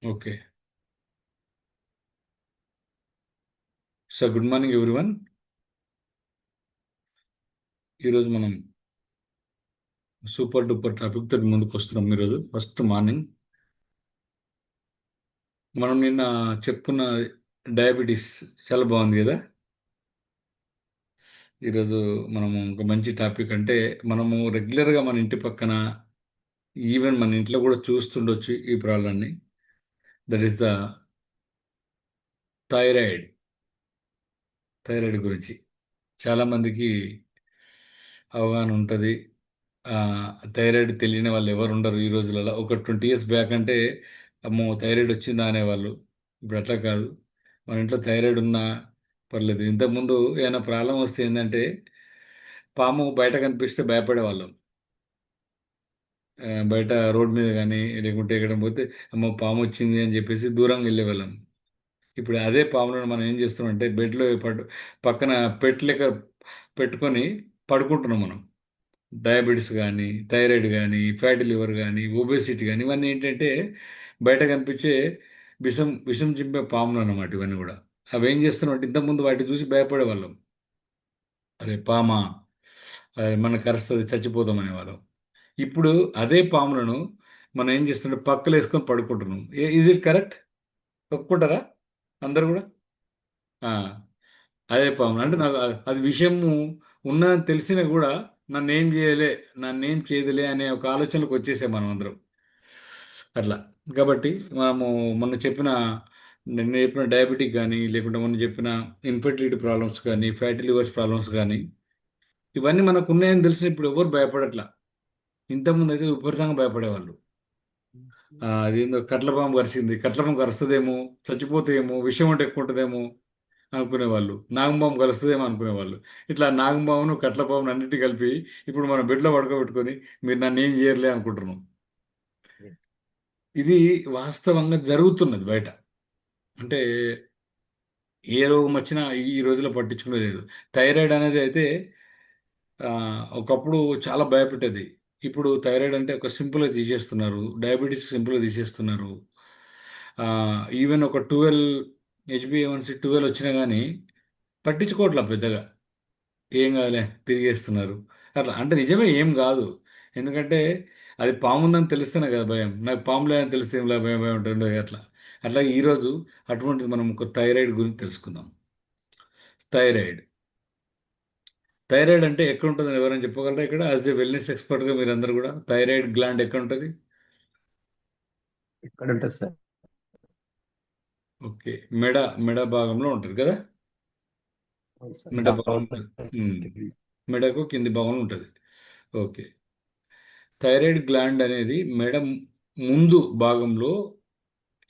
Okay. So, good morning everyone. ఈరోజు మనం super duper topic తోటి ముందుకు వస్తున్నాం. ఈరోజు ఫస్ట్ మార్నింగ్ మనం నిన్న చెప్పుకున్న డయాబెటీస్ చాలా బాగుంది కదా. ఈరోజు మనము ఒక మంచి టాపిక్ అంటే మనము రెగ్యులర్గా మన ఇంటి పక్కన ఈవెన్ మన ఇంట్లో కూడా చూస్తుండొచ్చు ఈ ప్రాబ్లమ్ని. That is the thyroid. Thyroid గురించి చాలామందికి అవగాహన ఉంటుంది. థైరాయిడ్ తెలియని వాళ్ళు ఎవరు ఉండరు ఈ రోజులలో. ఒక 20 ఇయర్స్ బ్యాక్ అంటే అమ్మో థైరాయిడ్ వచ్చిందా అనేవాళ్ళు. ఇప్పుడు అట్లా కాదు. మన ఇంట్లో థైరాయిడ్ ఉన్నా పర్లేదు. ఇంతకుముందు ఏమైనా ప్రాబ్లం వస్తే ఏంటంటే పాము బయట కనిపిస్తే భయపడేవాళ్ళం. బయట రోడ్ మీద కానీ లేకుంటే ఎక్కడ పోతే అమ్మో పాము వచ్చింది అని చెప్పేసి దూరంగా వెళ్ళేవాళ్ళం. ఇప్పుడు అదే పాములను మనం ఏం చేస్తున్నాం బెడ్లో పక్కన పెట్ లెక్క పెట్టుకొని పడుకుంటున్నాం మనం. డయాబెటీస్ కానీ, థైరాయిడ్ కానీ, ఫ్యాటీ లివర్ కానీ, ఒబేసిటీ కానీ ఇవన్నీ ఏంటంటే బయట కనిపించే విషం విషం చింపే పాములు అన్నమాట ఇవన్నీ కూడా. అవి ఏం చేస్తున్నాం అంటే ఇంతకుముందు వాటిని చూసి భయపడేవాళ్ళం. అరే పామా, మన కరుస్తుంది చచ్చిపోతాం అనేవాళ్ళం. ఇప్పుడు అదే పాములను మనం ఏం చేస్తుంటే పక్కలు వేసుకొని పడుకుంటున్నాం. Is it correct? ఒప్పుకుంటారా అందరు కూడా? ఆ, అదే పాము అంటే నాకు అది విషయము ఉన్నదని తెలిసినా కూడా నన్నేం చేయలే, నన్నేం చేయదులే అనే ఒక ఆలోచనలకు వచ్చేసాం మనం అందరం. అట్లా కాబట్టి మనము మొన్న చెప్పిన నిన్న చెప్పిన డయాబెటిక్ కానీ లేకుంటే మొన్న చెప్పిన ఇన్ఫర్టిలిటీ ప్రాబ్లమ్స్ కానీ ఫ్యాటీ లివర్స్ ప్రాబ్లమ్స్ కానీ ఇవన్నీ మనకు ఉన్నాయని తెలిసిన ఇప్పుడు ఎవరు భయపడట్లా. ఇంతకుముందు అయితే విపరీతంగా భయపడేవాళ్ళు. అదేందో కట్ల పాము కరిచింది, కట్ల పాము కరుస్తుందేమో, చచ్చిపోతేమో, విషయం అంటే ఎక్కువ ఉంటుందేమో అనుకునేవాళ్ళు. నాగంపాము కలుస్తుందేమో అనుకునేవాళ్ళు. ఇట్లా నాగంపామును కట్లపామును అన్నిటి కలిపి ఇప్పుడు మనం బెడ్లో పడుకోబెట్టుకొని మీరు నన్ను ఏం చేయర్లే అనుకుంటున్నాం. ఇది వాస్తవంగా జరుగుతున్నది బయట. అంటే ఏ రోగం వచ్చినా ఈ రోజుల్లో పట్టించుకునేది లేదు. థైరాయిడ్ అనేది అయితే ఆ, ఒకప్పుడు చాలా భయపెట్టేది. ఇప్పుడు థైరాయిడ్ అంటే ఒక సింపుల్గా తీసేస్తున్నారు, డయాబెటీస్ సింపుల్గా తీసేస్తున్నారు. ఈవెన్ ఒక 12 హెచ్బిఏవన్సీ 12 వచ్చినా కానీ పట్టించుకోవట్లే పెద్దగా. ఏం కాదులే తిరిగేస్తున్నారు. అట్లా అంటే నిజమే ఏం కాదు. ఎందుకంటే అది పాము ఉందని తెలిస్తేనే కదా భయం. నాకు పాము లేదని తెలిస్తే ఏం భయం భయం ఉంటుంది అట్లా. అట్లాగే ఈరోజు అటువంటిది మనం ఒక థైరాయిడ్ గురించి తెలుసుకుందాం. థైరాయిడ్ థైరాయిడ్ అంటే ఎక్కడ ఉంటుందని ఎవరైనా చెప్పగలరా? ఇక్కడ యాజ్ ఏ వెల్నెస్ ఎక్స్పర్ట్గా మీరందరూ కూడా థైరాయిడ్ గ్లాండ్ ఎక్కడ ఉంటుంది? ఇక్కడ ఉంటుంది సార్. ఓకే. మెడ మెడ భాగంలో ఉంటుంది కదా. అవును సార్. మెడ డౌన్ భాగం ఉంటుంది. మెడకు కింది భాగంలో ఉంటుంది. ఓకే. థైరాయిడ్ గ్లాండ్ అనేది మెడ ముందు భాగంలో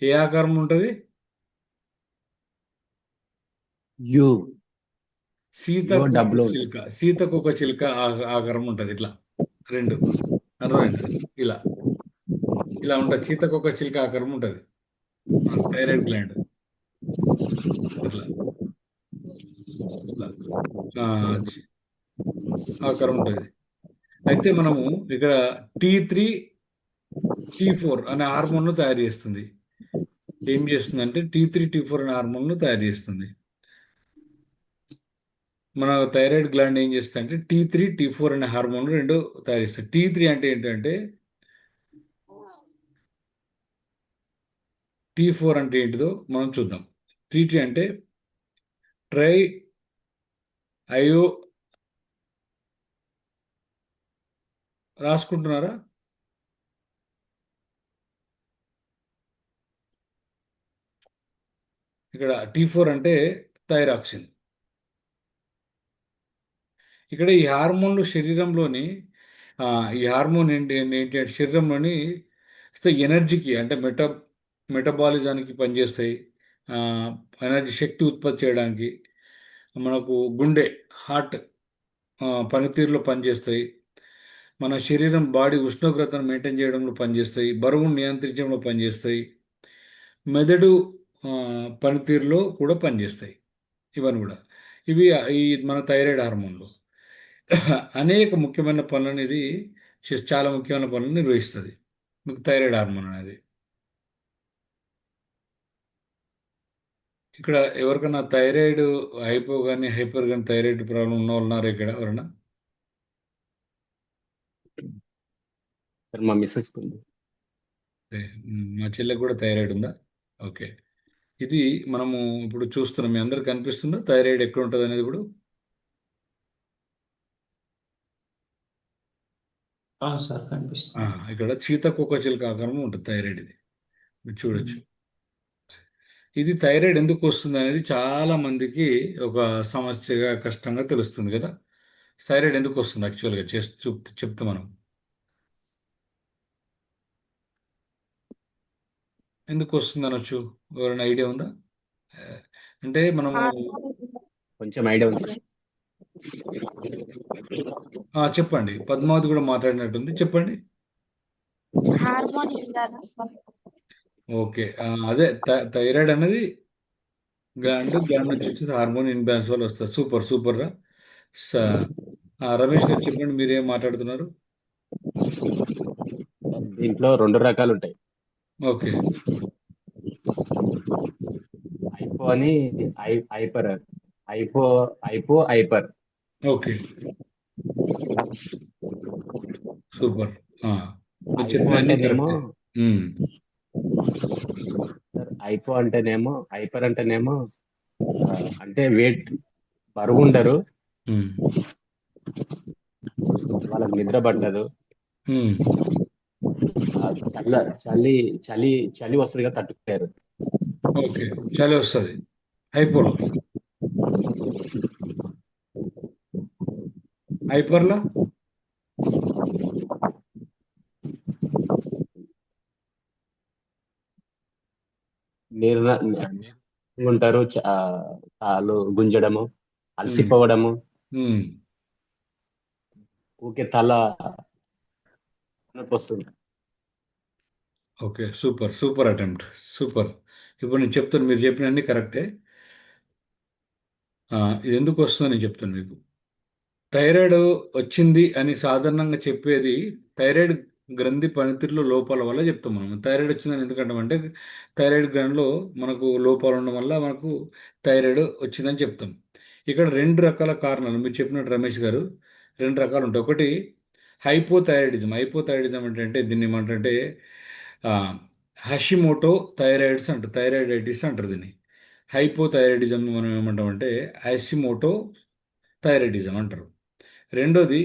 ఏ ఆకారం ఉంటుంది? యూ యూ సీతకొక డబ్ల్యూ ఉంటుంది చిలుక, సార్. సీతకొక చిలుక ఆకారం ఉంటుంది ఇట్లా. రెండు అర్థమైందా? ఇలా ఇలా ఉంటుంది. సీతకొక చిలుక ఆకారం ఉంటుంది మన థైరాయిడ్ గ్లాండ్. అట్లా ఇట్లా ఆ, ఆకారం ఉంటుంది. అయితే మనము ఇక్కడ T3 T4 అనే హార్మోన్ను తయారు చేస్తుంది. ఏం చేస్తుందంటే T3 T4 అనే హార్మోన్ను తయారు చేస్తుంది. మన థైరాయిడ్ గ్లాండ్ ఏం చేస్తుంది అంటే T3 T4 అనే హార్మోన్లు రెండు తయారు చేస్తుంది. T3 అంటే ఏంటంటే, T4 అంటే ఏంటిదో మనం చూద్దాం. T3 అంటే ట్రై అయో, రాసుకుంటున్నారా? ఇక్కడ T4 అంటే థైరాక్సిన్. ఇక్కడ ఈ హార్మోన్లు శరీరంలోని ఆ, ఈ హార్మోన్ ఏంటి అంటే శరీరంలోని ఎనర్జీకి అంటే మెటబాలిజానికి పనిచేస్తాయి. ఆ, ఎనర్జీ శక్తి ఉత్పత్తి చేయడానికి మనకు గుండె హార్ట్ పనితీరులో పనిచేస్తాయి. మన శరీరం బాడీ ఉష్ణోగ్రతను మెయింటైన్ చేయడంలో పనిచేస్తాయి. బరువును నియంత్రించడంలో పనిచేస్తాయి. మెదడు ఆ, పనితీరులో కూడా పనిచేస్తాయి. ఇవన్నీ కూడా ఇవి ఈ మన థైరాయిడ్ హార్మోన్లు అనేక ముఖ్యమైన పనులను ఇది చాలా ముఖ్యమైన పనులను నిర్వహిస్తుంది మీకు థైరాయిడ్ హార్మోన్ అనేది. ఇక్కడ ఎవరికైనా థైరాయిడ్ హైపో కానీ హైపర్ కానీ థైరాయిడ్ ప్రాబ్లం ఉన్న వాళ్ళు ఉన్నారు ఇక్కడ ఎవరన్నా? సార్ మా మిస్సెస్ ఉంది. ఓకే. మా చెల్లెకి కూడా థైరాయిడ్ ఉందా? ఓకే. ఇది మనము ఇప్పుడు చూస్తున్నాం. మీ అందరికి కనిపిస్తుందా థైరాయిడ్ ఎక్కడ ఉంటుంది అనేది ఇప్పుడు? అవును సార్ కనిపిస్తుంది. ఇక్కడ సీతాకోకచిలుక ఆకారంలో ఉంటుంది థైరాయిడ్. ఇది మీరు చూడొచ్చు. ఇది థైరాయిడ్ ఎందుకు వస్తుంది అనేది చాలా మందికి ఒక సమస్యగా కష్టంగా తెలుస్తుంది కదా. థైరాయిడ్ ఎందుకు వస్తుంది యాక్చువల్గా చెప్తే మనం ఎందుకు వస్తుంది అనొచ్చు. ఎవరైనా ఐడియా ఉందా? ఆ, అంటే మనము కొంచెం ఐడియా ఉంది సార్. చెప్పండి. పద్మావతి కూడా మాట్లాడినట్టుంది, చెప్పండి. హార్మోన్ ఇంబ్యాలెన్స్ వల్ల. ఓకే. అదే థైరాయిడ్ అనేది గ్లాండ్ నుంచి వచ్చేసి హార్మోన్ ఇన్బ్యాలెన్స్ వల్ల వస్తుంది. సూపర్ సూపర్ రా. స- రమేష్ గారు చెప్పండి, మీరు ఏం మాట్లాడుతున్నారు? దీంట్లో రెండు రకాలు ఉంటాయి. ఓకే. ఐపో అని, హైపర్, ఐపో, హైపర్. ఓకే. సూపర్. మీరు ఐపో చెప్పినవన్నీ అంటేనేమో కరెక్టే. ఉమ్, సార్, ఐపో అంటేనేమో, హైపర్ అంటేనేమో అంటే వెయిట్, బరువు ఉండరు, ఉమ్, వాళ్ళకి నిద్ర పట్టదు, ఉమ్. ఆ, చలి చలి చలి వస్తుందిగా తట్టుకోలేరు. ఓకే. చలి వస్తుంది హైపోలో. హైపర్లా ఉంటారు, కాలు గుంజడము, అలసిపోవడము, ఉమ్. ఊకే తల నొప్పి వస్తుంది. Okay. Super super attempt. Super. ఇప్పుడు నేను చెప్తాను, మీరు చెప్పినవన్నీ కరెక్టే. ఇది ఎందుకు వస్తుందో నేను చెప్తాను మీకు. థైరాయిడ్ వచ్చింది అని సాధారణంగా చెప్పేది థైరాయిడ్ గ్రంథి పనితీరులో లోపాల వల్ల చెప్తాం మనం. థైరాయిడ్ వచ్చిందని ఎందుకంటామంటే థైరాయిడ్ గ్రంథిలో మనకు లోపాలు ఉండడం వల్ల మనకు థైరాయిడ్ వచ్చిందని చెప్తాం. ఇక్కడ రెండు రకాల కారణాలు మీరు చెప్పినట్టు రమేష్ గారు, రెండు రకాలు ఉంటాయి. ఒకటి హైపోథైరాయిడిజం. హైపోథైరాయిడిజం అంటే దీన్ని ఏమంటే హషిమోటో థైరాయిడ్స్ అంటారు, థైరాయిడైటిస్ అంటారు దీన్ని. హైపోథైరాయిడిజం మనం ఏమంటామంటే హషిమోటో థైరాయిడిజం అంటారు. రెండోది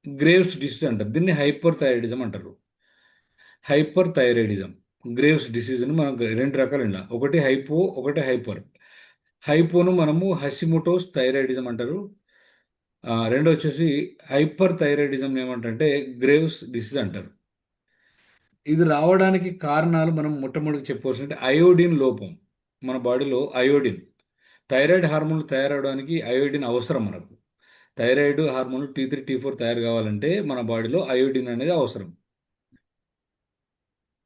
గ్రేవ్స్ డిసీజ్ అంటారు, దీన్ని హైపర్ థైరాయిడిజం అంటారు. హైపర్ థైరాయిడిజం, గ్రేవ్స్ డిసీజ్ని మనం రెండు రకాలు ఇలా, ఒకటి హైపో, ఒకటి హైపర్. హైపోను మనము హషిమోటోస్ థైరాయిడిజం అంటారు. రెండో వచ్చేసి హైపర్ థైరాయిడిజం ఏమంటారంటే గ్రేవ్స్ డిసీజ్ అంటారు. ఇది రావడానికి కారణాలు మనం మొట్టమొదటి చెప్పవలసింటే అయోడిన్ లోపం. మన బాడీలో అయోడిన్, థైరాయిడ్ హార్మోన్లు తయారవడానికి అయోడిన్ అవసరం మనకు. థైరాయిడ్ హార్మోన్లు T3 T4 తయారు కావాలంటే మన బాడీలో అయోడిన్ అనేది అవసరం.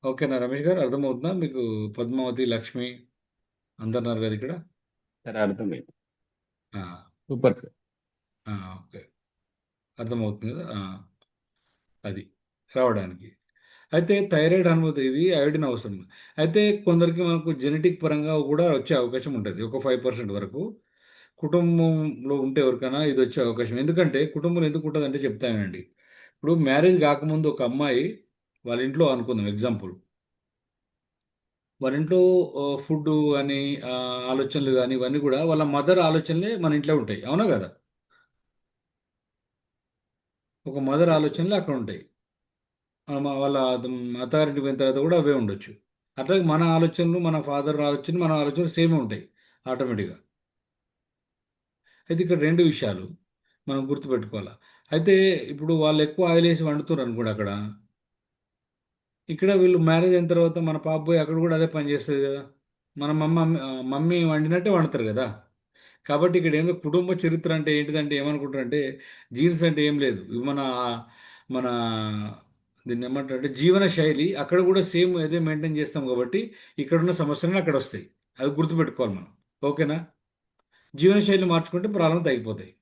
ఓకేనా రమేష్ గారు, అర్థమవుతుందా మీకు? పద్మావతి, లక్ష్మి అందరున్నారు కదా ఇక్కడ. సరే, అర్థమైంది. ఆ, సూపర్ సార్. ఓకే. అర్థమవుతుంది కదా. అది రావడానికి అయితే థైరాయిడ్ అనుమతి, ఇది అయోడిన్ అవసరం. అయితే కొందరికి మనకు జెనెటిక్ పరంగా కూడా వచ్చే అవకాశం ఉంటుంది, ఒక 5% వరకు. కుటుంబంలో ఉంటే ఎవరికైనా ఇది వచ్చే అవకాశం. ఎందుకంటే కుటుంబంలో ఎందుకు ఉంటుంది అంటే చెప్తానండి. ఇప్పుడు మ్యారేజ్ కాకముందు ఒక అమ్మాయి వాళ్ళ ఇంట్లో అనుకుందాం ఎగ్జాంపుల్, వాళ్ళ ఇంట్లో ఫుడ్ కానీ ఆలోచనలు కానీ ఇవన్నీ కూడా వాళ్ళ మదర్ ఆలోచనలే మన ఇంట్లో ఉంటాయి, అవునా కదా? ఒక మదర్ ఎస్ సార్. ఆలోచనలు అక్కడ ఉంటాయి. వాళ్ళ అథారిటీ పోయిన తర్వాత కూడా అవే ఉండొచ్చు. అట్లాగే మన ఆలోచనలు, మన ఫాదర్ ఆలోచనలు, మన ఆలోచనలు సేమ్ ఉంటాయి ఆటోమేటిక్గా. అయితే ఇక్కడ రెండు విషయాలు మనం గుర్తుపెట్టుకోవాలి. అయితే ఇప్పుడు వాళ్ళు ఎక్కువ ఆయిల్ వేసి వండుతారు అనుకోండి అక్కడ. ఇక్కడ వీళ్ళు మ్యారేజ్ అయిన తర్వాత మన పాప పోయి అక్కడ కూడా అదే పని చేస్తుంది కదా. మన మమ్మీ వండినట్టే వండుతారు కదా. కాబట్టి ఇక్కడ ఏమో కుటుంబ చరిత్ర అంటే ఏంటిదంటే ఏమనుకుంటారంటే జీన్స్ అంటే ఏం లేదు. ఇవి మన మన దీన్ని ఏమంటారంటే జీవన శైలి అక్కడ కూడా సేమ్ అదే మెయింటైన్ చేస్తాం కాబట్టి ఇక్కడ ఉన్న సమస్యలు అక్కడ వస్తాయి. అది గుర్తుపెట్టుకోవాలి మనం. ఓకేనా? జీవన శైలి మార్చుకుంటే ప్రాబ్లం తగ్గిపోతాయి.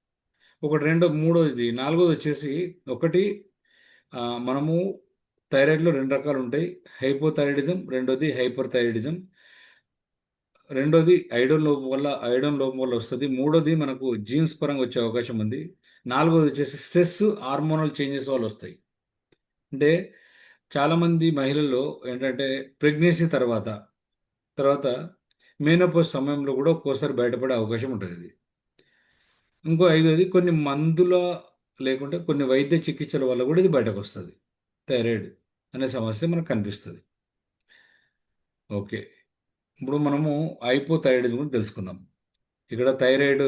ఒకటి, రెండో, మూడోది, నాలుగోది వచ్చేసి ఒకటి మనము థైరాయిడ్లో రెండు రకాలు ఉంటాయి, హైపోథైరాయిడిజం, రెండోది హైపర్ థైరాయిడిజం. రెండోది ఐరన్ లోపం వల్ల వస్తుంది. మూడోది మనకు జీన్స్ పరంగా వచ్చే అవకాశం ఉంది. నాలుగోది వచ్చేసి స్ట్రెస్, హార్మోనల్ చేంజెస్ వల్ల వస్తాయి. అంటే చాలామంది మహిళల్లో ఏంటంటే ప్రెగ్నెన్సీ తర్వాత మేనోపాజ్ సమయంలో కూడా ఒక్కోసారి బయటపడే అవకాశం ఉంటుంది ఇది. ఇంకో ఐదోది కొన్ని మందుల లేకుంటే కొన్ని వైద్య చికిత్సల వల్ల కూడా ఇది బయటకు వస్తుంది. థైరాయిడ్ అనే సమస్య మనకు కనిపిస్తుంది. ఓకే, ఇప్పుడు మనము హైపోథైరాయిడిజం గురించి తెలుసుకుందాం. ఇక్కడ థైరాయిడ్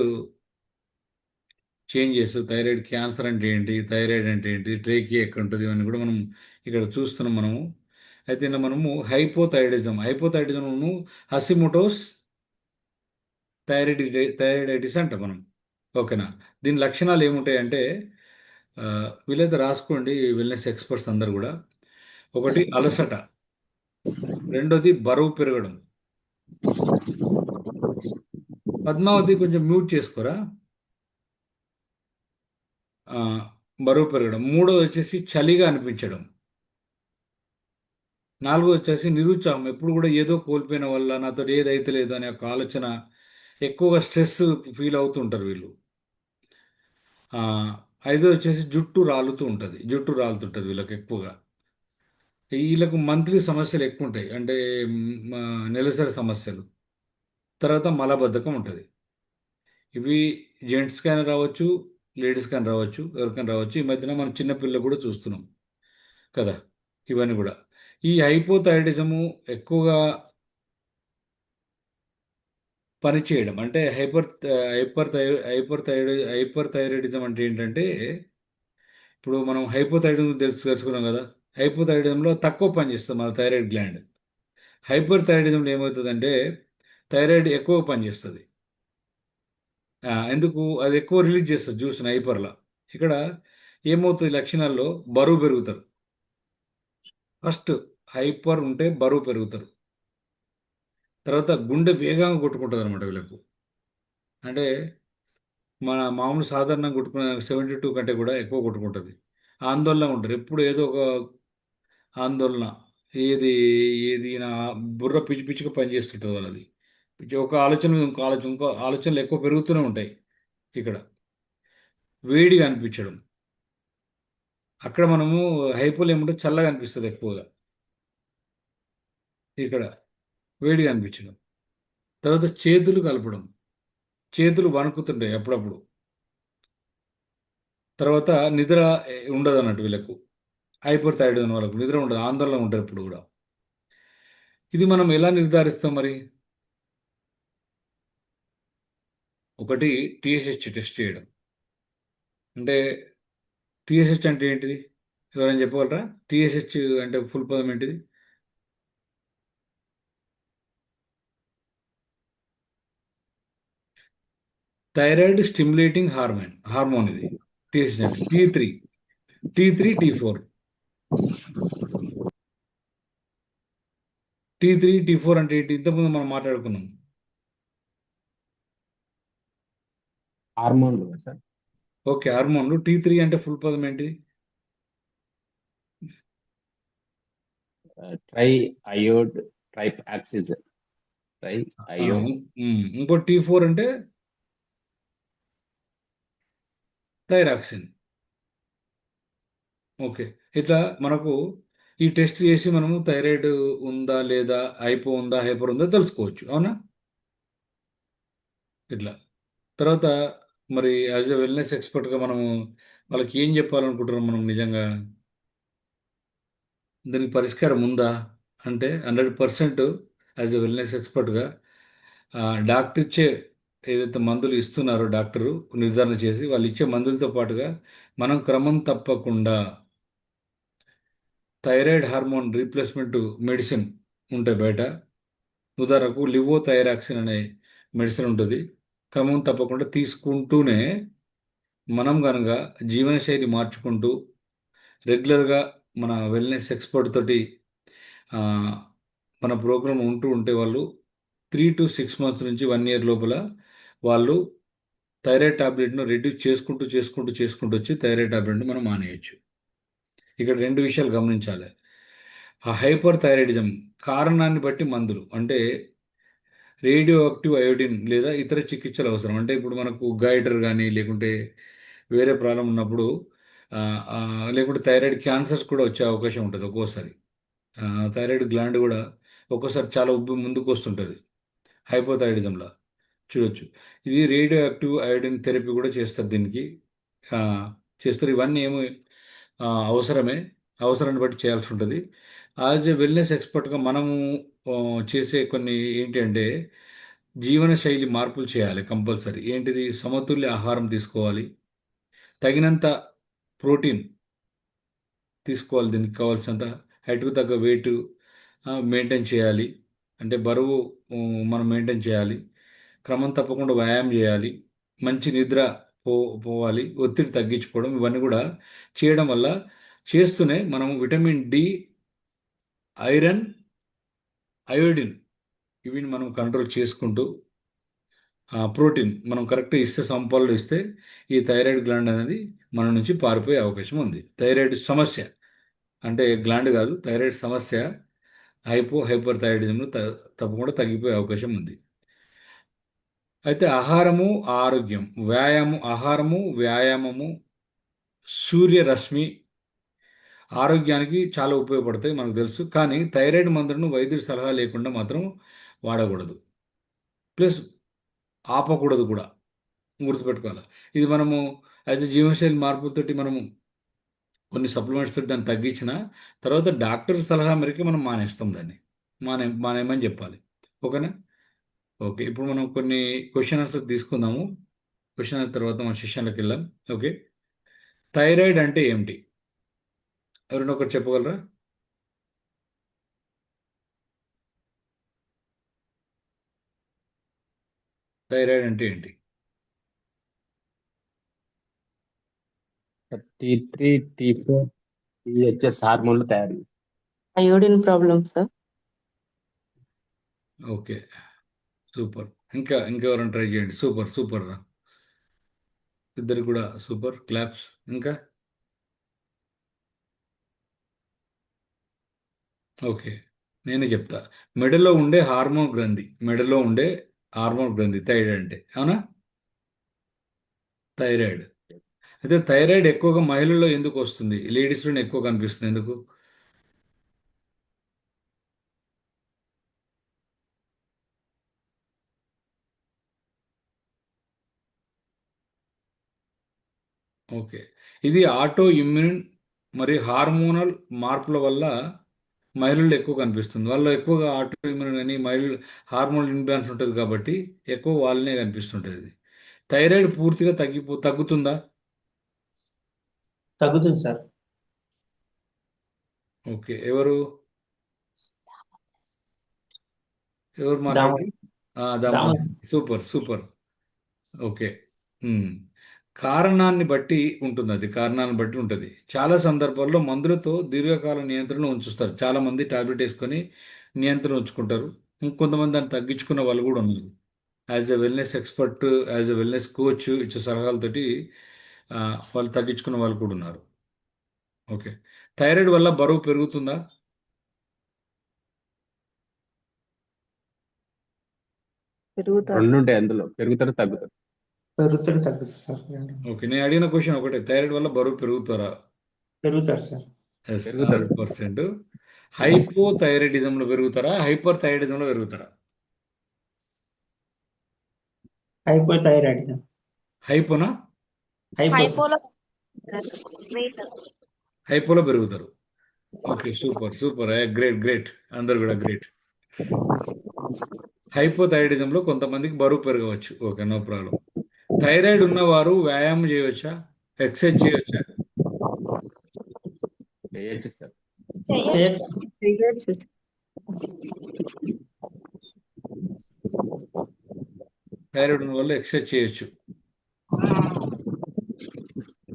చేంజెస్, థైరాయిడ్ క్యాన్సర్ అంటే ఏంటి, థైరాయిడ్ అంటే ఏంటి, ట్రేకియా ఎక్కడ ఉంటుంది, ఇవన్నీ కూడా మనం ఇక్కడ చూస్తున్నాం మనము. అయితే మనము హైపోథైరాయిడిజంను హసిమోటోస్ థైరాయిడైటిస్ అంటాం మనం. ఓకేనా? దీని లక్షణాలు ఏముంటాయంటే వీళ్ళైతే రాసుకోండి, వెల్నెస్ ఎక్స్పర్ట్స్ అందరు కూడా. ఒకటి అలసట, రెండోది బరువు పెరగడం. పద్మావతి కొంచెం మ్యూట్ చేసుకోరా. ఆ, బరువు పెరగడం. మూడోది వచ్చేసి చలిగా అనిపించడం. నాలుగోది వచ్చేసి నిరుత్సాహం, ఎప్పుడు కూడా ఏదో కోల్పోయిన వల్ల నాతో ఏదైతే లేదు అనే ఒక ఆలోచన, ఎక్కువగా స్ట్రెస్ ఫీల్ అవుతూ ఉంటారు వీళ్ళు. ఆ, ఐదోది వచ్చేసి జుట్టు రాలుతుంటుంది వీళ్ళకి ఎక్కువగా. వీళ్ళకు మంత్లీ సమస్యలు ఎక్కువ ఉంటాయి, అంటే నెలసరి సమస్యలు. తర్వాత మలబద్ధకం ఉంటుంది. ఇవి జెంట్స్కైనా రావచ్చు, లేడీస్కైనా రావచ్చు, ఎవరికైనా రావచ్చు. ఈ మధ్యన మనం చిన్నపిల్లలు కూడా చూస్తున్నాం కదా, ఇవన్నీ కూడా. ఈ హైపోథైరాయిడిజము ఎక్కువగా పనిచేయడం అంటే హైపర్ థైరాయిడిజం అంటే ఏంటంటే, ఇప్పుడు మనం హైపోథైరాయిడిజం తెలుసుకున్నాం కదా. హైపోథైరాయిడిజంలో తక్కువ పనిచేస్తుంది మన థైరాయిడ్ గ్లాండ్. హైపర్ థైరాయిడిజంలో ఏమవుతుందంటే థైరాయిడ్ ఎక్కువ పనిచేస్తుంది. ఎందుకు? అది ఎక్కువ రిలీజ్ చేస్తుంది జ్యూస్ని హైపర్లో. ఇక్కడ ఏమవుతుంది లక్షణాల్లో? బరువు పెరుగుతారు. ఫస్ట్ హైపర్ ఉంటే బరువు పెరుగుతారు. తర్వాత గుండె వేగంగా కొట్టుకుంటుంది అనమాట వీళ్ళకు. అంటే మన మామూలు సాధారణంగా కొట్టుకునే 72 కంటే కూడా ఎక్కువ కొట్టుకుంటుంది. ఆందోళన ఉంటారు, ఎప్పుడు ఏదో ఒక ఆందోళన. ఏది ఏది నా బుర్ర పిచ్చి పిచ్చిగా పనిచేస్తుంటుంది వాళ్ళది. ఒక ఆలోచన మీద ఇంకో ఆలోచనలు ఎక్కువ పెరుగుతూనే ఉంటాయి. ఇక్కడ వేడిగా అనిపించడం, అక్కడ మనము హైపోలో ఏమంటే చల్లగా అనిపిస్తుంది ఎక్కువగా. ఇక్కడ వేడిగా అనిపించడం. తర్వాత చేతులు కలపడం, చేతులు వణుకుతుంటాయి అప్పుడప్పుడు. తర్వాత నిద్ర ఉండదు అన్నట్టు వీళ్ళకు. హైపర్ థైరాయిడ్ వాళ్ళకు నిద్ర ఉండదు, ఆందోళన ఉంటారు ఎప్పుడు కూడా. ఇది మనం ఎలా నిర్ధారిస్తాం మరి? ఒకటి టీఎస్హెచ్ టెస్ట్ చేయడం. అంటే టీఎస్హెచ్ అంటే ఏంటిది? ఎవరైనా చెప్పగలరా? టీఎస్హెచ్ అంటే ఫుల్ పదం ఏంటిది? థైరాయిడ్ స్టిమ్యులేటింగ్ హార్మోన్ ఇది టీఎస్హెచ్ అంటే. T3 T4 T3 T4 అంటే ఏంటి? ఇంతకుముందు మనం మాట్లాడుకున్నాం. హార్మోన్లు కదా సార్. ఓకే, హార్మోన్లు. T3 అంటే ఫుల్ పదం ఏంటి? ట్రై అయోడ్ ట్రైప్ యాక్సిస్ ట్రై అయోడ్. ఇంకో T4 అంటే థైరాక్సిన్. ఓకే, ఇట్లా మనకు ఈ టెస్ట్ చేసి మనము థైరాయిడ్ ఉందా లేదా, హైపర్ ఉందా తెలుసుకోవచ్చు, అవునా? ఇట్లా తర్వాత మరి యాజ్ ఎ వెల్నెస్ ఎక్స్పర్ట్గా మనము వాళ్ళకి ఏం చెప్పాలనుకుంటున్నాం మనం నిజంగా? దానికి పరిష్కారం ఉందా అంటే 100% యాజ్ ఎ వెల్నెస్ ఎక్స్పర్ట్గా డాక్టర్ ఇచ్చే ఏదైతే మందులు ఇస్తున్నారో డాక్టరు నిర్ధారణ చేసి వాళ్ళు ఇచ్చే మందులతో పాటుగా మనం క్రమం తప్పకుండా థైరాయిడ్ హార్మోన్ రీప్లేస్మెంట్ మెడిసిన్ ఉంటాయి బయట. ఉదాహరణకు లివోథైరాక్సిన్ అనే మెడిసిన్ ఉంటుంది. క్రమం తప్పకుండా తీసుకుంటూనే మనం కనుక జీవనశైలి మార్చుకుంటూ రెగ్యులర్గా మన వెల్నెస్ ఎక్స్పర్ట్ తోటి ఆ, మన ప్రోగ్రామ్ ఉంటే వాళ్ళు 3 to 6 months నుంచి 1 year లోపల వాళ్ళు థైరాయిడ్ టాబ్లెట్ను రెడ్యూస్ చేసుకుంటూ వచ్చి థైరాయిడ్ టాబ్లెట్ను మనం మానేయచ్చు. ఇక్కడ రెండు విషయాలు గమనించాలి. ఆ హైపర్ థైరాయిడిజం కారణాన్ని బట్టి మందులు, అంటే రేడియో యాక్టివ్ అయోడిన్ లేదా ఇతర చికిత్సలు అవసరం. అంటే ఇప్పుడు మనకు గైటర్ కానీ లేకుంటే వేరే ప్రాబ్లం ఉన్నప్పుడు ఆ, ఆ, లేకుంటే థైరాయిడ్ క్యాన్సర్స్ కూడా వచ్చే అవకాశం ఉంటుంది ఒక్కోసారి. ఆ, థైరాయిడ్ గ్లాండ్ కూడా ఒక్కోసారి చాలా ఉబ్బి ముందుకు వస్తుంటుంది హైపోథైరాయిడిజంలో చూడొచ్చు. ఇది రేడియో యాక్టివ్ అయోడిన్ థెరపీ కూడా చేస్తారు దీనికి. ఆ, చేస్తారు. ఇవన్నీ ఏమో అవసరమే, అవసరాన్ని బట్టి చేయాల్సి ఉంటుంది. యాజ్ ఎ వెల్నెస్ ఎక్స్పర్ట్గా మనము ఆ, చేసే కొన్ని ఏంటి అంటే జీవన శైలి మార్పులు చేయాలి కంపల్సరీ. ఏంటిది? సమతుల్య ఆహారం తీసుకోవాలి, తగినంత ప్రోటీన్ తీసుకోవాలి, దీనికి కావాల్సినంత హైట్కు తగ్గ వెయిట్ మెయింటైన్ చేయాలి. అంటే బరువు మనం మెయింటైన్ చేయాలి. క్రమం తప్పకుండా వ్యాయామం చేయాలి, మంచి నిద్ర పో పోవాలి, ఒత్తిడి తగ్గించుకోవడం, ఇవన్నీ కూడా చేయడం వల్ల చేస్తూనే మనం విటమిన్ డి, ఐరన్, అయోడిన్ ఇవిని మనం కంట్రోల్ చేసుకుంటూ ప్రోటీన్ మనం కరెక్ట్గా ఇస్తే, సంపాలు ఇస్తే ఈ థైరాయిడ్ గ్లాండ్ అనేది మన నుంచి పారిపోయే అవకాశం ఉంది. థైరాయిడ్ సమస్య అంటే గ్లాండ్ కాదు, థైరాయిడ్ సమస్య హైపర్ థైరాయిడిజంలో తప్పకుండా తగ్గిపోయే అవకాశం ఉంది. అయితే ఆహారము వ్యాయామము, సూర్యరశ్మి ఆరోగ్యానికి చాలా ఉపయోగపడతాయి మనకు తెలుసు. కానీ థైరాయిడ్ మందులను వైద్యుడి సలహా లేకుండా మాత్రం వాడకూడదు. ప్లస్ ఆపకూడదు కూడా, గుర్తుపెట్టుకోవాలి. ఇది మనము అయితే జీవనశైలి మార్పులతోటి మనము కొన్ని సప్లిమెంట్స్ తోటి దాన్ని తగ్గించిన తర్వాత డాక్టర్ సలహా మేరకు మనం మానేస్తాం దాన్ని. మానేమని చెప్పాలి. ఓకేనా? ఓకే, ఇప్పుడు మనం కొన్ని క్వశ్చన్ ఆన్సర్ తీసుకుందాము. క్వశ్చన్ ఆన్సర్ తర్వాత మన సెషన్లోకి వెళ్దాం. ఓకే, థైరాయిడ్ అంటే ఏమిటి? ఎవరైనా ఒకరు చెప్పగలరా? థైరాయిడ్ అంటే ఏంటి? T3, T4, THS హార్మోన్లు తయారు. Iodine problem sir. Okay, super. ఇంకెవరైనా ట్రై చేయండి. సూపర్ సూపర్ రా, ఇద్దరు కూడా సూపర్, క్లాప్స్. ఇంకా ఓకే, నేనే చెప్తా. మెడలో ఉండే హార్మోన్ గ్రంథి థైరాయిడ్ అంటే, అవునా? థైరాయిడ్. అయితే థైరాయిడ్ ఎక్కువగా మహిళల్లో ఎందుకు వస్తుంది, లేడీస్లోనే ఎక్కువ కనిపిస్తుంది, ఎందుకు? ఓకే, ఇది ఆటో ఇమ్యూన్ మరియు హార్మోనల్ మార్పుల వల్ల మహిళల్లో ఎక్కువ కనిపిస్తుంది. వాళ్ళు ఎక్కువగా ఆటో ఇమ్యూన్ అని మహిళలు హార్మోనల్ ఇంబ్యాలెన్స్ ఉంటుంది కాబట్టి ఎక్కువ వాళ్ళనే కనిపిస్తుంటుంది ఇది. థైరాయిడ్ పూర్తిగా తగ్గుతుందా? తగ్గుతుంది సార్. ఓకే, ఎవరు మాట్లాడారు? Damodar. Damodar. Super super. Okay. Um. కారణాన్ని బట్టి ఉంటుంది. చాలా సందర్భాల్లో మందులతో దీర్ఘకాల నియంత్రణ ఉంచుస్తారు. చాలా మంది టాబ్లెట్ వేసుకొని నియంత్రణ ఉంచుకుంటారు. ఇంకొంతమంది దాన్ని తగ్గించుకున్న వాళ్ళు కూడా ఉన్నారు. As a wellness expert, as a wellness coach ఇచ్చే సలహాలతోటి ఆ, వాళ్ళు తగ్గించుకున్న వాళ్ళు కూడా ఉన్నారు. ఓకే, థైరాయిడ్ వల్ల బరువు పెరుగుతుందా? పెరుగుతారు. రెండు ఉంటాయి అందులో, పెరుగుతారు తగ్గుతారు. పెరుగుతారు తగ్గుతుంది సార్. ఓకే, నేను అడిగిన క్వశ్చన్ ఒకటే, థైరాయిడ్ వల్ల బరువు పెరుగుతారా? పెరుగుతారు సార్. ఎస్, పెరుగుతారు. 100%. హైపోథైరాయిడిజంలో పెరుగుతారా, హైపర్ థైరాయిడిజంలో పెరుగుతారా? హైపోథైరాయిడ్. హైపోనా? Hypo sir. హైపోలో వెయిట్ హైపోలో పెరుగుతారు. Okay, super super, great great, అందరు కూడా గ్రేట్. హైపోథైరాయిడిజంలో కొంతమందికి బరువు పెరగవచ్చు. Okay, no problem. థైరాయిడ్ ఉన్నవారు వ్యాయామం చేయవచ్చా, ఎక్సర్సైజ్ చేయవచ్చా? చేయొచ్చు సార్. చేయొచ్చు. చేయొచ్చు. థైరాయిడ్ ఉన్న వాళ్ళు ఎక్సర్సైజ్ చేయొచ్చు.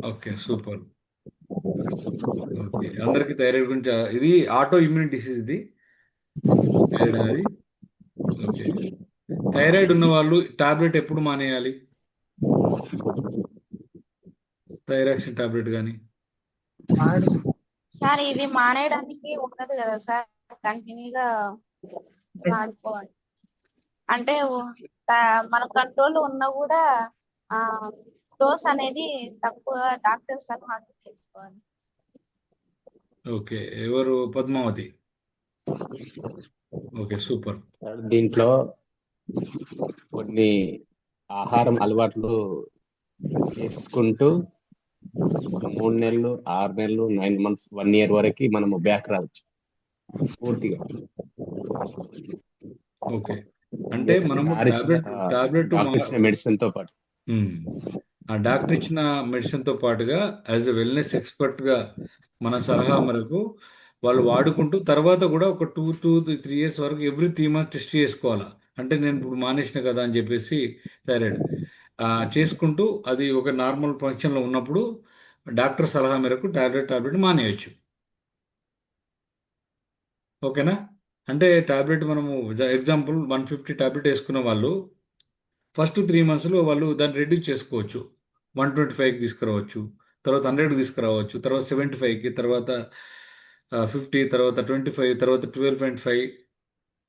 Okay, super. ఓకే, అందరికీ థైరాయిడ్ గురించి ఇది ఆటో ఇమ్యూన్ డిసీజ్ ఇది థైరాయిడ్ అనేది. ఓకే, థైరాయిడ్ ఉన్న వాళ్ళు టాబ్లెట్ ఎప్పుడు మానేయాలి? థైరాక్సిన్ టాబ్లెట్ కానీ సార్ ఇది మానేయడానికి ఉండదు కదా సార్, కంటిన్యూగా వాడుకోవాలి. అంటే మన కంట్రోల్ ఉన్నా కూడా ఆ డోస్ అనేది తక్కువ డాక్టర్ సలహా తీసుకోవాలి. ఓకే, ఎవరు? పద్మావతి. Okay, super. దీంట్లో కొన్ని ఆహారం అలవాట్లు చేసుకుంటూ ఒక 3 నెలలు, 6 నెలలు, 9 months, 1 year వరకు మనము బ్యాక్ రావచ్చు పూర్తిగా. ఓకే, అంటే మనము టాబ్లెట్ డాక్టర్ ఇచ్చిన మెడిసిన్ తో పాటు ఆ డాక్టర్ ఇచ్చిన మెడిసిన్తో పాటుగా యాజ్ ఎ వెల్నెస్ ఎక్స్పర్ట్గా మన సలహా మేరకు వాళ్ళు వాడుకుంటూ తర్వాత కూడా ఒక 2 to 3 years వరకు ఎవ్రీ 3 months టెస్ట్ చేసుకోవాలా. అంటే నేను ఇప్పుడు మానేసిన కదా అని చెప్పేసి థైరాయిడ్ చేసుకుంటూ అది ఒక నార్మల్ ఫంక్షన్లో ఉన్నప్పుడు డాక్టర్ సలహా మేరకు టాబ్లెట్ మానేయచ్చు. ఓకేనా? అంటే టాబ్లెట్ మనము ఎగ్జాంపుల్ 150 టాబ్లెట్ వేసుకున్న వాళ్ళు ఫస్ట్ 3 monthsలో వాళ్ళు దాన్ని రెడ్యూస్ చేసుకోవచ్చు. 125కి తీసుకురావచ్చు, తర్వాత 100కి తీసుకురావచ్చు, తర్వాత 75కి, తర్వాత 50, తర్వాత 25, తర్వాత 12.5,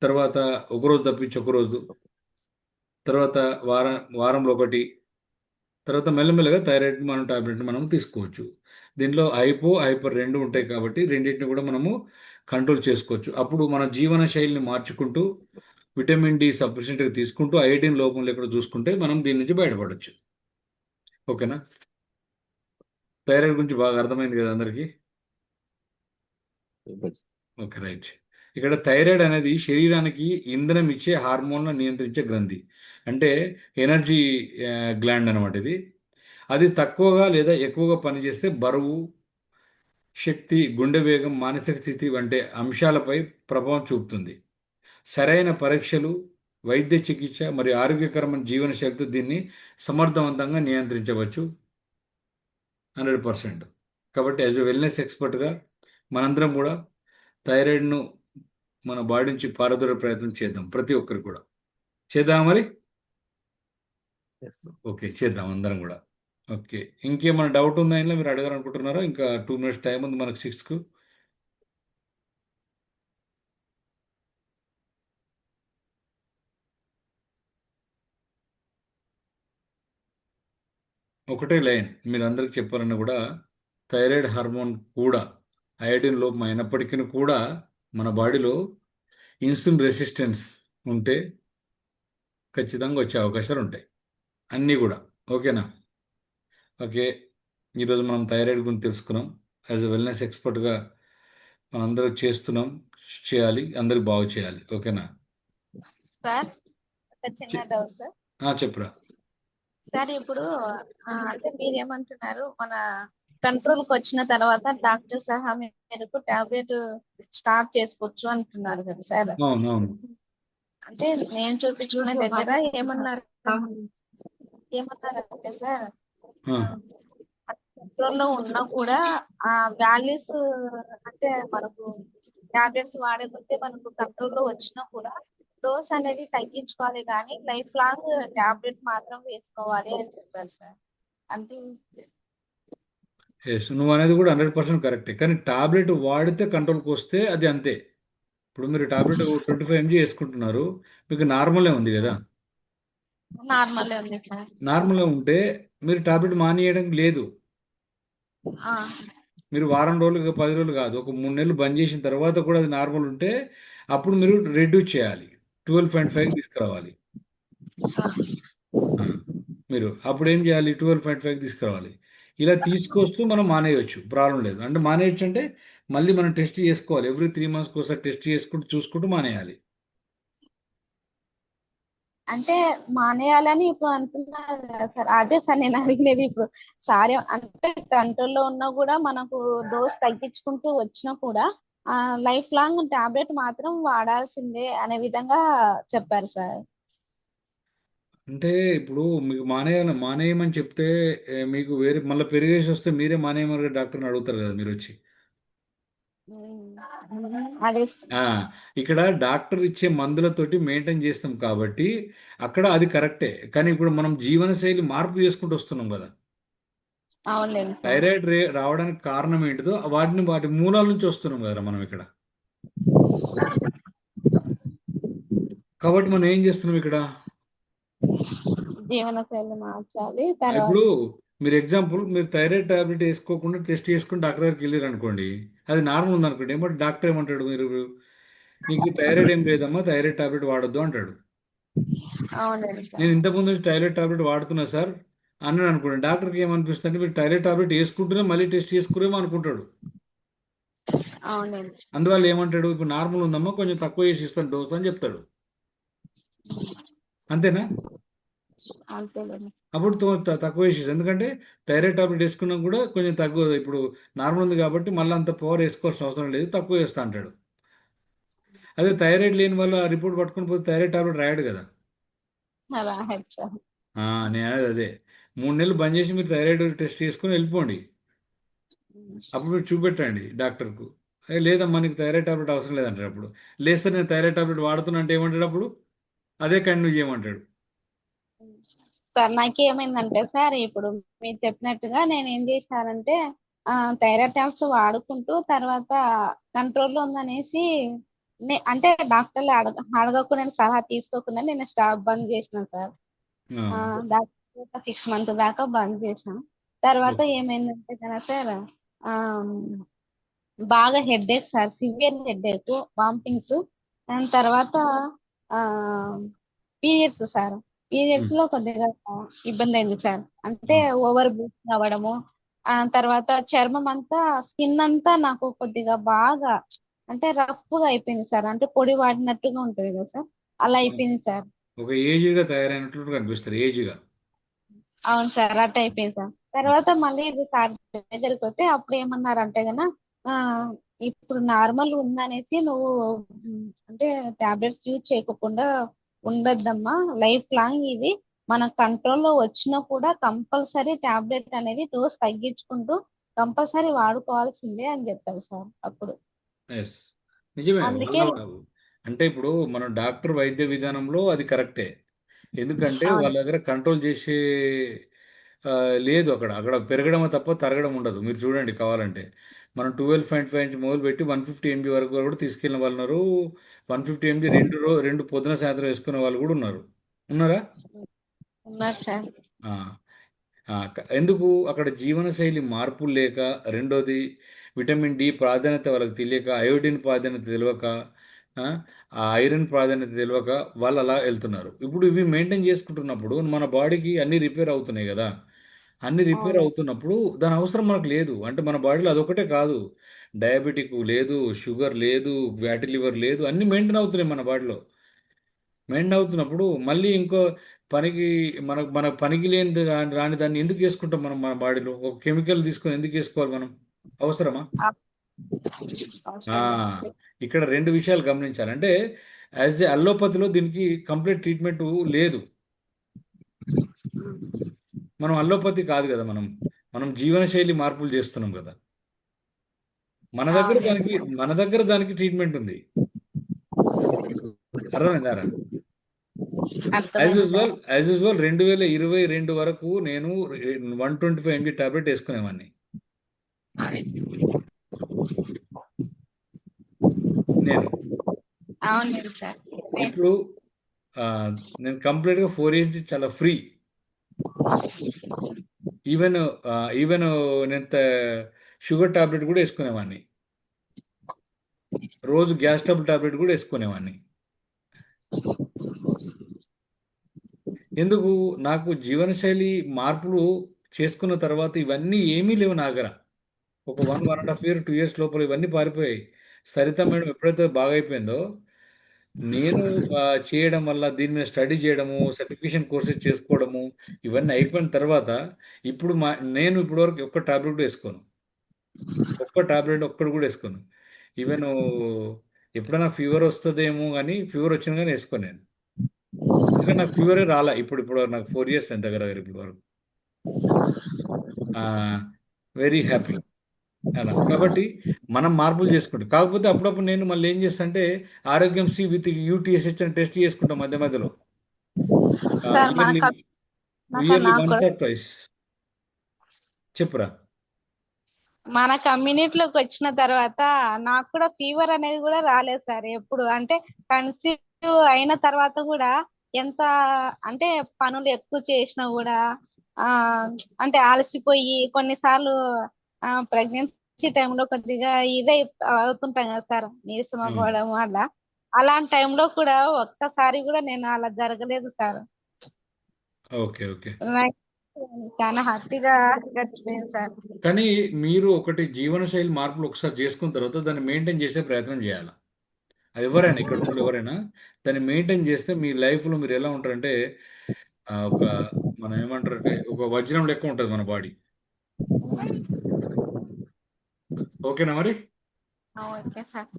తర్వాత ఒకరోజు తప్పించి ఒకరోజు, తర్వాత వారంలో ఒకటి, తర్వాత మెల్లమెల్లగా థైరాయిడ్ మనం టాబ్లెట్ మనం తీసుకోవచ్చు. దీనిలో హైపర్ రెండు ఉంటాయి కాబట్టి రెండింటిని కూడా మనము కంట్రోల్ చేసుకోవచ్చు. అప్పుడు మన జీవన శైలిని మార్చుకుంటూ విటమిన్ డి సఫిషియెంట్గా తీసుకుంటూ ఐడిన్ లోపం లేకుండా చూసుకుంటే మనం దీని నుంచి బయటపడవచ్చు. ఓకేనా? థైరాయిడ్ గురించి బాగా అర్థమైంది కదా అందరికీ? Okay, right. ఇక్కడ థైరాయిడ్ అనేది శరీరానికి ఇంధనం ఇచ్చే హార్మోన్లను నియంత్రించే గ్రంథి, అంటే ఎనర్జీ గ్లాండ్ అనమాట ఇది. అది తక్కువగా లేదా ఎక్కువగా పనిచేస్తే బరువు, శక్తి, గుండె వేగం, మానసిక స్థితి వంటి అంశాలపై ప్రభావం చూపుతుంది. సరైన పరీక్షలు, వైద్య చికిత్స మరియు ఆరోగ్యకరమైన జీవనశైలితో దీన్ని సమర్థవంతంగా నియంత్రించవచ్చు 100%. కాబట్టి యాజ్ ఎ వెల్నెస్ ఎక్స్పర్ట్గా మనందరం కూడా థైరాయిడ్ను మన బాడీ నుంచి పారదోలే ప్రయత్నం చేద్దాం. ప్రతి ఒక్కరు కూడా చేద్దాం మరి. ఓకే, చేద్దాం అందరం కూడా. ఓకే, ఇంకేమైనా డౌట్ ఉందా? ఇంట్లో మీరు అడగాలనుకుంటున్నారా? ఇంకా 2 minutes టైం ఉంది మనకు 6కు. ఒకటే లైన్ మీరు అందరికి చెప్పాలన్నా కూడా, థైరాయిడ్ హార్మోన్ కూడా అయోడిన్ లోపం అయినప్పటికీ కూడా మన బాడీలో ఇన్సులిన్ రెసిస్టెన్స్ ఉంటే ఖచ్చితంగా వచ్చే అవకాశాలు ఉంటాయి అన్నీ కూడా. ఓకేనా? ఓకే, ఈరోజు మనం థైరాయిడ్ గురించి తెలుసుకున్నాం. యాజ్ ఎ వెల్నెస్ ఎక్స్పర్ట్గా మనందరూ చేస్తున్నాం, చేయాలి, అందరికి బాగు చేయాలి. ఓకేనా? సార్ ఒక చిన్న డౌట్ సార్. చెప్పురా. సార్ ఇప్పుడు అంటే మీరేమంటున్నారు, మన కంట్రోల్కి వచ్చిన తర్వాత డాక్టర్ సహా మేరకు టాబ్లెట్ స్టార్ట్ చేసుకోవచ్చు అంటున్నారు కదా సార్. అవును. అంటే నేను చూపించుకున్న దగ్గర ఏమన్నారంటే సార్, కంట్రోల్లో ఉన్నా కూడా ఆ వాల్యూస్ అంటే మనకు టాబ్లెట్స్ వాడే కొద్దీ మనకు కంట్రోల్లో వచ్చినా కూడా డోస్ అనేది తగ్గించుకోవాలి, కానీ లైఫ్ లాంగ్ టాబ్లెట్ మాత్రం వేసుకోవాలి అని చెప్పారు సార్. అంటే ఎస్, నువ్వు అనేది కూడా 100% కరెక్టే. కానీ టాబ్లెట్ వాడితే కంట్రోల్కి వస్తే అది అంతే. ఇప్పుడు మీరు టాబ్లెట్ 25 mg వేసుకుంటున్నారు, మీకు నార్మలే ఉంది కదా. నార్మల్ ఉంది సార్. నార్మల్గా ఉంటే మీరు టాబ్లెట్ మానేయడం లేదు. మీరు వారం రోజులు 10 రోజులు కాదు, ఒక 3 నెలలు బంద్ చేసిన తర్వాత కూడా అది నార్మల్ ఉంటే అప్పుడు మీరు రెడ్యూస్ చేయాలి, 12.5 తీసుకురావాలి. మీరు అప్పుడు ఏం చేయాలి? 12.5 తీసుకురావాలి. ఇలా తీసుకొస్తూ మనం మానేయచ్చు, ప్రాబ్లం లేదు. అంటే మానేయచ్చు అంటే మళ్ళీ మనం టెస్ట్ చేసుకోవాలి, ఎవ్రీ 3 months ఒకసారి టెస్ట్ చేసుకుంటూ చూసుకుంటూ మానేయాలి. అంటే మానేయాలని ఇప్పుడు అంటున్నారు కదా సార్. అదే సార్ నేను అడిగినది. ఇప్పుడు సారే అంటే కంట్రోల్లో ఉన్నా కూడా మనకు డోస్ తగ్గించుకుంటూ వచ్చినా కూడా లైఫ్ లాంగ్ టాబ్లెట్ మాత్రం వాడాల్సిందే అనే విధంగా చెప్పారు సార్. అంటే ఇప్పుడు మీకు మానేయమని చెప్తే మీకు వేరే మళ్ళీ పెరిగేసి వస్తే మీరే మానేయమని డాక్టర్ని అడుగుతారు కదా మీరు వచ్చి. అదే ఇక్కడ డాక్టర్ ఇచ్చే మందులతోటి మెయింటైన్ చేస్తాం కాబట్టి అక్కడ అది కరెక్టే. కానీ ఇప్పుడు మనం జీవనశైలి మార్పు చేసుకుంటూ వస్తున్నాం కదా. అవునండి సార్. థైరాయిడ్ రావడానికి కారణం ఏంటిదో వాటి మూలాల నుంచి వస్తున్నాం కదా మనం ఇక్కడ. కాబట్టి మనం ఏం చేస్తున్నాం ఇక్కడ? జీవనశైలి మార్చాలి తర్వాత. ఇప్పుడు మీరు ఎగ్జాంపుల్, మీరు థైరాయిడ్ టాబ్లెట్ వేసుకోకుండా టెస్ట్ చేసుకుని డాక్టర్ దగ్గరికి వెళ్ళారు అనుకోండి, అది నార్మల్ ఉంది అనుకోండి, ఏమంటే డాక్టర్ ఏమంటాడు, మీరు నీకు థైరాయిడ్ ఏం లేదమ్మా, థైరాయిడ్ టాబ్లెట్ వాడొద్దు అంటాడు. అవునండి నేను సార్. ఇంతకుముందు నుంచి థైరాయిడ్ టాబ్లెట్ వాడుతున్నా సార్ అన్నాడు అనుకోండి, డాక్టర్కి ఏమనిపిస్తుంది అంటే మీరు థైరాయిడ్ టాబ్లెట్ వేసుకుంటూనే మళ్ళీ టెస్ట్ చేసుకురేమో అనుకుంటాడు. అవునండి. అందువల్ల ఏమంటాడు, ఇప్పుడు నార్మల్ ఉందమ్మా, కొంచెం తక్కువ చేసి ఇస్తాను డోస్ అని చెప్తాడు. అంతేనా? అంతేలేండి. అప్పుడు తక్కువ వేసేసి, ఎందుకంటే థైరాయిడ్ టాబ్లెట్ వేసుకున్నా కూడా కొంచెం తక్కువ, ఇప్పుడు నార్మల్ ఉంది కాబట్టి మళ్ళీ అంత పవర్ వేసుకోవాల్సిన అవసరం లేదు, తక్కువ వేస్తా అంటాడు. అదే థైరాయిడ్ లేని వాళ్ళు ఆ రిపోర్ట్ పట్టుకొని పోతే థైరాయిడ్ టాబ్లెట్ రాయడు కదా. రాహెడ్ సార్. నేను అనేది అదే, 3 నెలలు బంద్ చేసి మీరు థైరాయిడ్ టెస్ట్ చేసుకొని వెళ్ళిపోండి. అప్పుడు మీరు చూపెట్టండి డాక్టర్కు. లేదమ్మా నీకు థైరాయిడ్ టాబ్లెట్ అవసరం లేదంటాడు. అప్పుడు లేదు సార్ నేను థైరాయిడ్ టాబ్లెట్ వాడుతున్నా అంటే ఏమంటాడు అప్పుడు? అదే కంటిన్యూ చేయమంటాడు. సార్ నాకేమైందంటే సార్, ఇప్పుడు మీరు చెప్పినట్టుగా నేను ఏం చేశానంటే థైరాయిడ్ టాబ్లెట్స్ వాడుకుంటూ తర్వాత కంట్రోల్లో ఉందనేసి అంటే డాక్టర్లు అడగకుండా నేను సలహా తీసుకోకుండా నేను స్టాప్ బంద్ చేసిన సార్. ఆ, దాదాపు 6 months దాకా బంద్ చేశాను. తర్వాత ఓకే. ఏమైందంటే కదా సార్, ఆ బాగా headache sir, severe headache, vomitings, దాని తర్వాత ఆ పీరియడ్స్ సార్. పీరియడ్స్ ఉమ్, లో కొద్దిగా ఇబ్బంది అయింది సార్. అంటే ఆ, ఓవర్ బ్లీడింగ్ అవ్వడము, తర్వాత చర్మం అంతా, స్కిన్ అంతా నాకు కొద్దిగా బాగా అంటే రఫ్ గా అయిపోయింది సార్. అంటే పొడి వాడినట్టుగా ఉంటుంది కదా సార్, అలా ఆ. అయిపోయింది సార్. ఒక ఏజ్గా తయారైనట్లు కనిపిస్తారు, ఏజ్గా. అవును సార్, అట్ అయిపోయింది సార్. తర్వాత మళ్ళీ ఇది సార్ దగ్గరికి వస్తే అప్పుడు ఏమన్నారంటే గన ఆ ఇప్పుడు నార్మల్ ఉందనేసి నువ్వు అంటే టాబ్లెట్స్ యూజ్ చేయకుండా ఉండొద్దమ్మా, లైఫ్ లాంగ్ ఇది మన కంట్రోల్లో వచ్చినా కూడా కంపల్సరీ టాబ్లెట్ అనేది డోస్ తగ్గించుకుంటూ కంపల్సరీ వాడుకోవాల్సిందే అని చెప్పారు సార్ అప్పుడు. ఎస్, నిజమే. అందుకే అంటే ఇప్పుడు మన డాక్టర్ వైద్య విధానంలో అది కరెక్టే. ఎందుకంటే అవును. వాళ్ళ దగ్గర కంట్రోల్ చేసే ఆ, లేదు, అక్కడ అక్కడ పెరగడం తప్ప తరగడం ఉండదు. మీరు చూడండి కావాలంటే, మనం 12.5 నుంచి మొదలు పెట్టి 150 MB వరకు కూడా తీసుకెళ్ళిన వాళ్ళు ఉన్నారు. 150 MB రెండు పొద్దున సాయంత్రం వేసుకునే వాళ్ళు కూడా ఉన్నారు. ఉన్నారా? ఉన్నారు సార్. ఆ, ఎందుకు అక్కడ జీవనశైలి మార్పులు లేక, రెండోది విటమిన్ డి ప్రాధాన్యత వాళ్ళకి తెలియక, అయోడిన్ ప్రాధాన్యత తెలియక, ఆ ఆ ఐరన్ ప్రాధాన్యత తెలియక వాళ్ళు అలా వెళ్తున్నారు. ఇప్పుడు ఇవి మెయింటైన్ చేసుకుంటున్నప్పుడు మన బాడీకి అన్ని రిపేర్ అవుతున్నాయి కదా. అన్ని రిపేర్ అవును. అవుతున్నప్పుడు దాని అవసరం మనకు లేదు. అంటే మన బాడీలో అదొకటే కాదు, డయాబెటిక్ లేదు, షుగర్ లేదు, ఫ్యాటీ లివర్ లేదు, అన్ని మెయింటైన్ అవుతున్నాయి మన బాడీలో. మెయింటైన్ అవుతున్నప్పుడు మళ్ళీ ఇంకో పనికి, మన పనికి లేని రాని దాన్ని ఎందుకు వేసుకుంటాం మనం? మన బాడీలో ఒక కెమికల్ తీసుకొని ఎందుకు వేసుకోవాలి మనం? అవసరమా? ఆ, అవసరం లేదు. ఇక్కడ 2 విషయాలు గమనించాలి. అంటే యాజ్ ఏ అల్లోపతిలో దీనికి కంప్లీట్ ట్రీట్మెంట్ లేదు. మనం అల్లోపతి కాదు కదా, మనం మనం జీవనశైలి మార్పులు చేస్తున్నాం కదా. అవునండి సార్. మన దగ్గర దానికి ట్రీట్మెంట్ ఉంది. అర్థమైందారా? అర్థమైంది సార్. యాజ్ యూజువల్ 2022 వరకు నేను 125 MB టాబ్లెట్ వేసుకునేవాడిని నేను. అవునండి సార్. ఇప్పుడు ఆ, నేను కంప్లీట్గా 4 years చాలా ఫ్రీ. ఈవెన్ ఈవెన్ నేను షుగర్ టాబ్లెట్ కూడా వేసుకునేవాడిని, రోజు గ్యాస్ ట్రబుల్ టాబ్లెట్ కూడా వేసుకునేవాడిని. ఎందుకు? నాకు జీవనశైలి మార్పులు చేసుకున్న తర్వాత ఇవన్నీ ఏమీ లేవు నా దగ్గర. ఒక 1.5 year 2 years లోపల ఇవన్నీ పారిపోయాయి. సరిత మేడం ఎప్పుడైతే బాగా అయిపోయిందో, నేను చేయడం వల్ల, దీని మీద స్టడీ చేయడము, సర్టిఫికేషన్ కోర్సెస్ చేసుకోవడము, ఇవన్నీ అయిపోయిన తర్వాత ఇప్పుడు నేను ఇప్పటివరకు ఒక్క టాబ్లెట్ వేసుకోను, ఒక్క టాబ్లెట్ ఒక్కడు కూడా వేసుకోను. ఈవెన్ ఎప్పుడైనా ఫీవర్ వస్తుందేమో కానీ, ఫీవర్ వచ్చినా కానీ వేసుకోను నేను. ఎందుకంటే నాకు ఫీవరే రాలే ఇప్పుడు వరకు. నాకు 4 years ఎంత దగ్గర దగ్గర ఇప్పుడు వరకు. వెరీ హ్యాపీ అలా. కాబట్టి మనం మార్పులు చేసుకుంటాం. కాకపోతే అప్పుడప్పుడు నేను మళ్ళీ ఏం చేస్తా అంటే, ఆరోగ్యం శ్రీ విత్ యూటీఎస్హెచ్ అని టెస్ట్ చేసుకుంటాం మధ్య మధ్యలో, sir yearly yearly once or twice. చెప్పురా. మన కమ్యూనిటీలోకి వచ్చిన తర్వాత నాకు కూడా ఫీవర్ అనేది కూడా రాలేదు సార్ ఎప్పుడు. అంటే కన్సీవ్ అయిన తర్వాత కూడా ఎంత అంటే పనులు ఎక్కువ చేసినా కూడా ఆ అంటే ఆలసిపోయి కొన్నిసార్లు ప్రెగ్నెన్సీ టైంలో కొద్దిగా ఇదే అవుతుంటాం కదా సార్, నీరసం అవును. అవ్వడం అలా. అలాంటి టైంలో కూడా ఒక్కసారి కూడా నేను అలా జరగలేదు సార్. Okay, okay. నాకు చాలా హ్యాపీగా గడిచిపోయింది సార్. కానీ మీరు ఒకటి జీవనశైలి మార్పులు ఒకసారి చేసుకున్న తర్వాత దాన్ని మెయింటైన్ చేసే ప్రయత్నం చేయాలి. అది ఎవరైనా, ఇక్కడ ఉన్న వాళ్ళు ఎవరైనా దాన్ని మెయింటైన్ చేస్తే మీ లైఫ్లో మీరు ఎలా ఉంటారంటే ఒక మనం ఏమంటారంటే ఒక వజ్రం లెక్క ఉంటుంది మన బాడీ. ఓకేనా మరి? Okay sir.